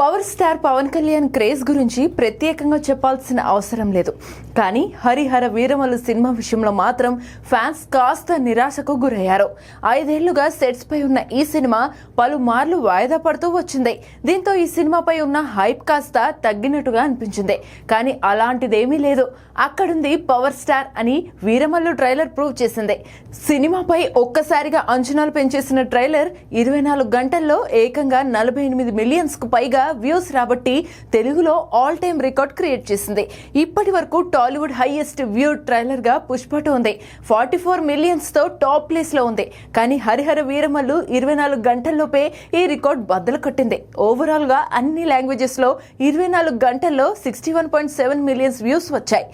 Power star Pawan Kalyan craze గురించి ప్రత్యేకంగా చెప్పాల్సిన అవసరం లేదు. కానీ హరిహర వీరమల్లు సినిమా విషయంలో మాత్రం ఫ్యాన్స్ కాస్త నిరాశకు గురయ్యారు. 5 ఏళ్లుగా సెట్స్ పై ఉన్న ఈ సినిమా పలుమార్లు వాయిదా పడుతూ వచ్చింది. దీంతో ఈ సినిమాపై ఉన్న హైప్ కాస్త తగ్గినట్టుగా అనిపించింది. కానీ అలాంటిదేమీ లేదు. అక్కడుంది పవర్ స్టార్ అని వీరమల్లు ట్రైలర్ ప్రూవ్ చేసింది. సినిమాపై ఒక్కసారిగా అంచనాలు పెంచేసిన ట్రైలర్ 24 గంటల్లో ఏకంగా 48 మిలియన్స్ కు పైగా వ్యూస్ రాబట్టి తెలుగులో ఆల్ టైమ్ రికార్డ్ క్రియేట్ చేసింది. ఇప్పటి వరకు టాలీవుడ్ హైయెస్ట్ వ్యూ ట్రైలర్ గా పుష్ప 2 ఉంది. 44 మిలియన్స్ తో టాప్ ప్లేస్ లో ఉంది. కానీ హరిహర వీరమల్లు 24 గంటల్లోపే ఈ రికార్డ్ బద్దలు కొట్టింది. ఓవరాల్ గా అన్ని లాంగ్వేజెస్ లో 24 గంటల్లో 61.7 మిలియన్స్ వ్యూస్ వచ్చాయి.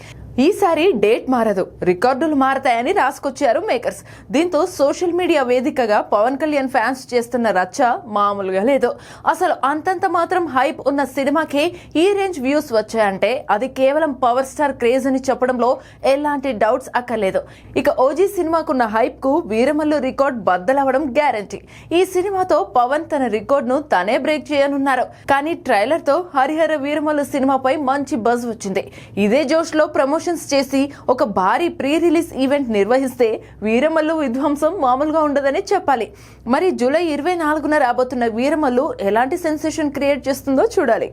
ఈసారి డేట్ మారదు, రికార్డులు మారతాయని రాసుకొచ్చారు మేకర్స్. దీంతో సోషల్ మీడియా వేదికగా పవన్ కళ్యాణ్ ఫ్యాన్స్ చేస్తున్న రచ్చ మామూలుగా లేదు. అసలు అంతంత మాత్రం హైప్ ఉన్న సినిమాకే ఈ రేంజ్ వ్యూస్ వచ్చాయంటే అది కేవలం పవర్ స్టార్ క్రేజ్ అని చెప్పడంలో ఎలాంటి డౌట్స్ అక్కర్లేదు. ఇక ఓజీ సినిమాకున్న హైప్ కు వీరమల్లు రికార్డ్ బద్దలవడం గ్యారంటీ. ఈ సినిమాతో పవన్ తన రికార్డ్ ను తనే బ్రేక్ చేయనున్నారు. కానీ ట్రైలర్ తో హరిహర వీరమల్లు సినిమాపై మంచి బజ్ వచ్చింది. ఇదే జోష్ లో ప్రమోషన్స్ చేసి ఒక భారీ ప్రీ రిలీజ్ ఈవెంట్ నిర్వహిస్తే వీరమల్లు విధ్వంసం మామూలుగా ఉండదని చెప్పాలి. మరి జూలై 24న రాబోతున్న వీరమల్లు ఎలాంటి సెన్సేషన్ క్రియేట్ చేస్తుందో చూడాలి.